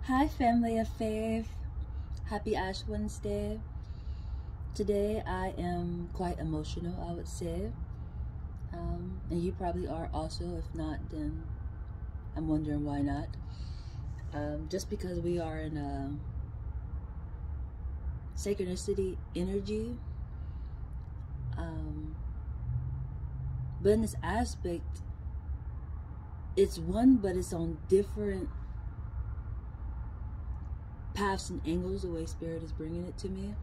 Hi, family of faith. Happy Ash Wednesday. Today I am quite emotional, I would say. And you probably are also. If not, then I'm wondering why not. Just because we are in a synchronicity energy. But in this aspect, it's one, but it's on different paths and angles, the way Spirit is bringing it to me.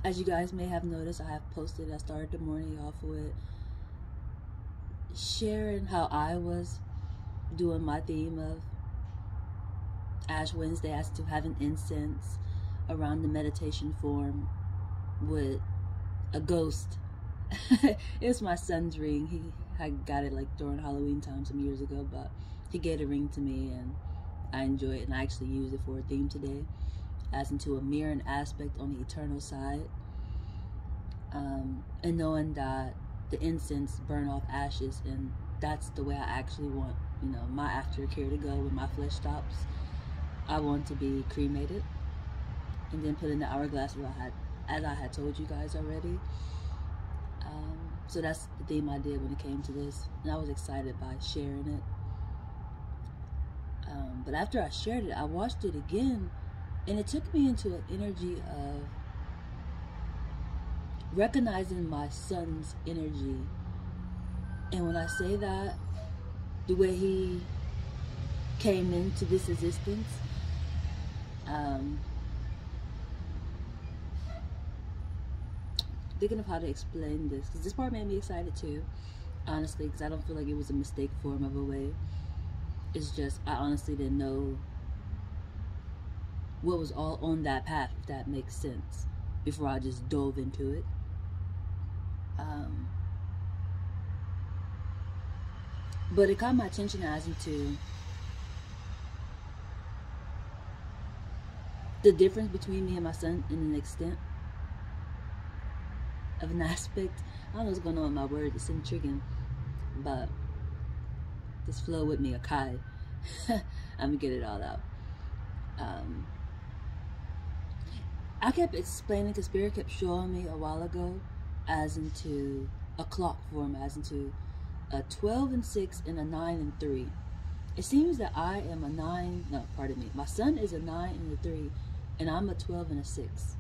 As you guys may have noticed, I started the morning off with sharing how I was doing my theme of Ash Wednesday as to having incense around the meditation form with a ghost. It's my son's ring. I got it like during Halloween time some years ago, but he gave a ring to me and I enjoy it, and I actually use it for a theme today, as into a mirroring aspect on the eternal side, and knowing that the incense burn off ashes, and that's the way I actually want, my aftercare to go when my flesh stops. I want to be cremated and then put in the hourglass as I had told you guys already. So that's the theme I did when it came to this, and I was excited by sharing it. But after I shared it, I watched it again, and it took me into an energy of recognizing my son's energy. And when I say that, the way he came into this existence, thinking of how to explain this, because this part made me excited too, honestly, because I don't feel like it was a mistake form of a way. It's just, I honestly didn't know what was all on that path, if that makes sense, before I just dove into it. But it caught my attention as into the difference between me and my son in an extent of an aspect. I don't know what's going on with my words, it's intriguing, but just flow with me, okay? I'm gonna get it all out. I kept explaining, because Spirit kept showing me a while ago as into a clock form, as into a 12 and 6 and a 9 and 3. It seems that I am a 9, no, pardon me, my son is a 9 and a 3, and I'm a 12 and a 6.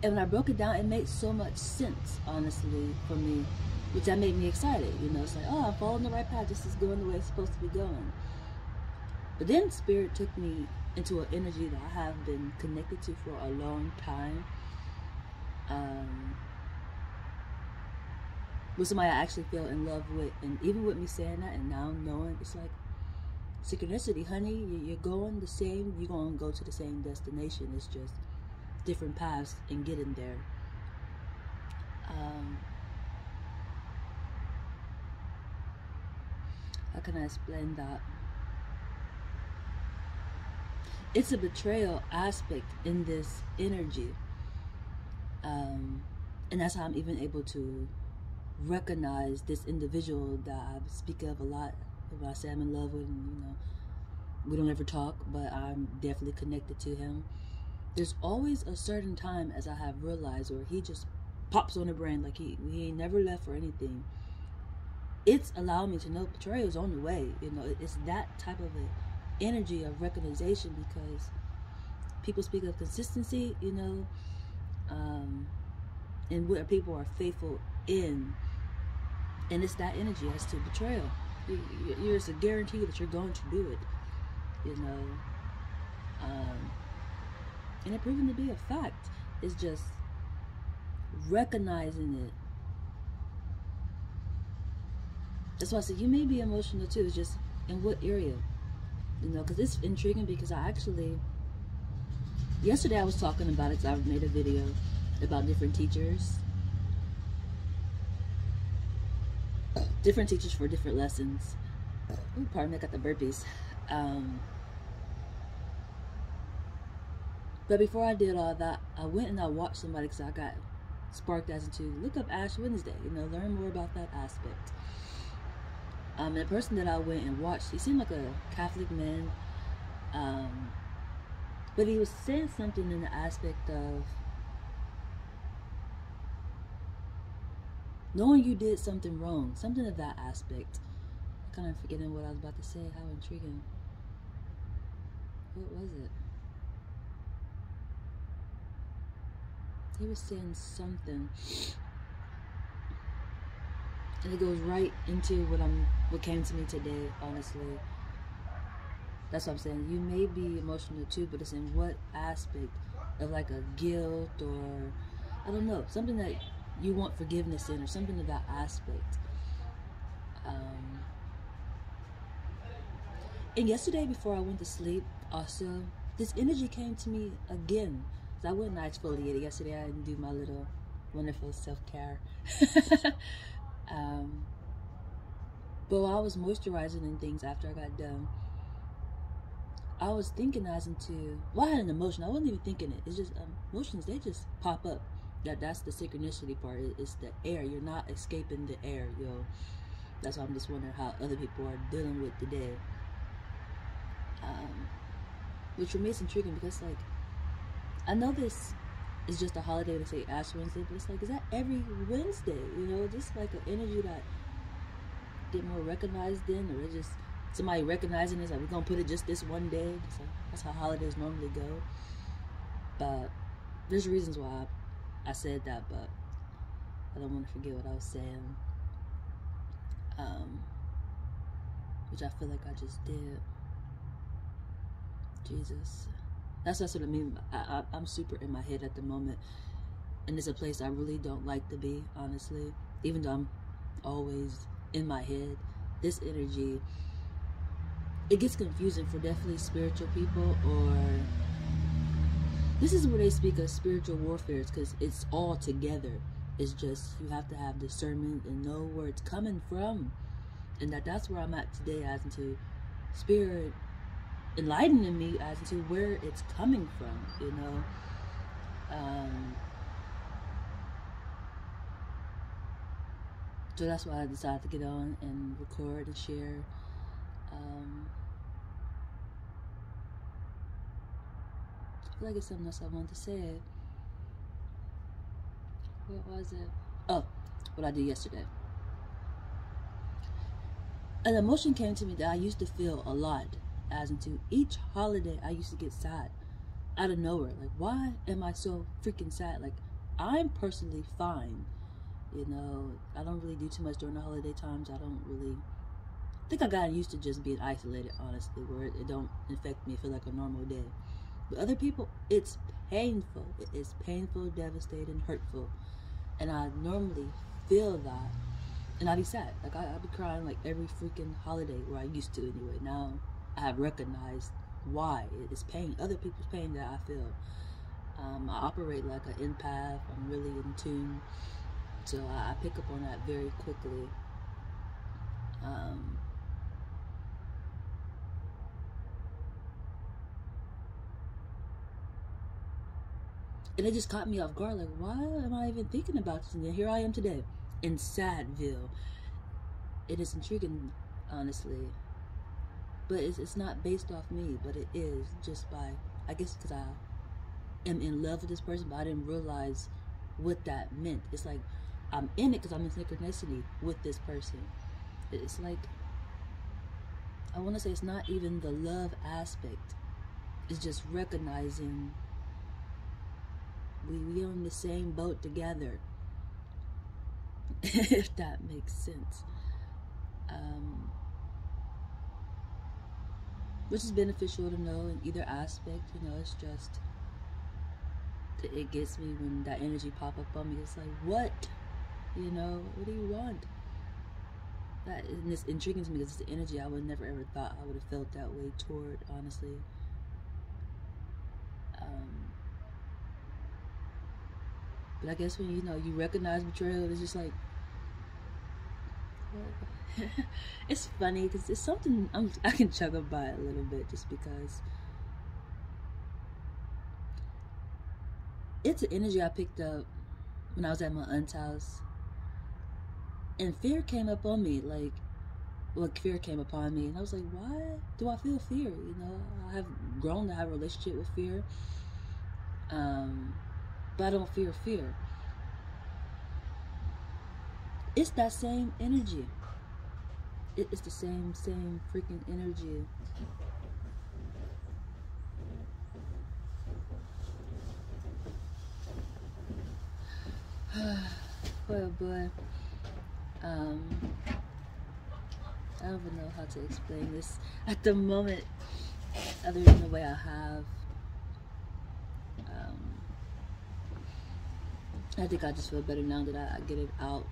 And when I broke it down, it made so much sense, honestly, for me, which that made me excited. It's like, oh, I'm following the right path. This is going the way it's supposed to be going. But then Spirit took me into an energy that I have been connected to for a long time. With somebody I actually fell in love with. And even with me saying that and now knowing, it's like synchronicity, honey. You're going the same, you're going to go to the same destination. It's just different paths in getting there. How can I explain that? It's a betrayal aspect in this energy. And that's how I'm even able to recognize this individual that I speak of a lot. When I say I'm in love with, and we don't ever talk, but I'm definitely connected to him. There's always a certain time, as I have realized, where he just pops on the brain, like he ain't never left for anything. It's allowed me to know betrayal's on the way. It's that type of an energy of recognition, because people speak of consistency, and what people are faithful in, and it's that energy as to betrayal. It's a guarantee that you're going to do it, and it proven to be a fact. It's just recognizing it. That's why I said you may be emotional too. It's just in what area, because it's intriguing. Because yesterday I was talking about it, because I made a video about different teachers for different lessons. Ooh, pardon me, I got the burpees. But before I did all that, I went and I watched somebody, because I got sparked as into look up Ash Wednesday, learn more about that aspect. The person that I went and watched, he seemed like a Catholic man, um, but he was saying something in the aspect of knowing you did something wrong, something of that aspect. I'm kind of forgetting what I was about to say. How intriguing. What was it? He was saying something, and it goes right into what came to me today. Honestly, that's what I'm saying. You may be emotional too, but it's in what aspect of like a guilt or I don't know, something that you want forgiveness in, or something of that aspect. And yesterday before I went to sleep, also this energy came to me again. I went and I exfoliated yesterday. I didn't do my little wonderful self-care. But while I was moisturizing and things after I got done, I was thinking as into, well, I had an emotion. I wasn't even thinking it. It's just emotions, they just pop up. That's the synchronicity part. It's the air. You're not escaping the air, yo. That's why I'm just wondering how other people are dealing with today. Which for me is intriguing because, like, I know this is just a holiday to say Ash Wednesday, but it's like, is that every Wednesday? You know, just like an energy that get more recognized in, or it's just somebody recognizing this, like, we're gonna put it just this one day. So that's how holidays normally go. But there's reasons why I said that, but I don't want to forget what I was saying. Which I feel like I just did. Jesus. That's what I mean. I'm super in my head at the moment. And it's a place I really don't like to be, honestly. Even though I'm always in my head. This energy, it gets confusing for definitely spiritual people, or this is where they speak of spiritual warfare, because it's all together. It's just you have to have discernment and know where it's coming from. And that's where I'm at today, as into spirit enlightening me as to where it's coming from, you know. So that's why I decided to get on and record and share. I feel like it's something else I wanted to say. What was it? Oh, what I did yesterday. An emotion came to me that I used to feel a lot, as into each holiday I used to get sad out of nowhere. Like, why am I so freaking sad? Like, I'm personally fine, you know. I don't really do too much during the holiday times. I think I got used to just being isolated, honestly, where it don't affect me. I feel like a normal day. But other people, it's painful. It's painful, devastating, hurtful. And I normally feel that, and I'd be sad. Like, I'd be crying like every freaking holiday, where I used to anyway. Now I have recognized why. It's pain, other people's pain, that I feel. I operate like an empath. I'm really in tune, so I pick up on that very quickly. And it just caught me off guard. Like, why am I even thinking about this? And then here I am today in Sadville. It is intriguing, honestly. But it's not based off me, but it is just by, I guess, because I am in love with this person, but I didn't realize what that meant. It's like I'm in it because I'm in synchronicity with this person. It's like, I want to say it's not even the love aspect. It's just recognizing we on the same boat together. If that makes sense. Which is beneficial to know in either aspect. You know, it's just, it gets me when that energy pop up on me. It's like, what? You know, what do you want? That, and it's intriguing to me because it's the energy I would never ever thought I would have felt that way toward, honestly. But I guess when, you know, you recognize betrayal, it's just like, it's funny because it's something I can chuckle by a little bit, just because it's an energy I picked up when I was at my aunt's house, and fear came up on me. Like, like fear came upon me, and I was like, why do I feel fear? You know, I have grown to have a relationship with fear, but I don't fear fear. It's that same energy. It's the same freaking energy. Boy, oh boy. I don't even know how to explain this at the moment, other than the way I have. I think I just feel better now that I get it out.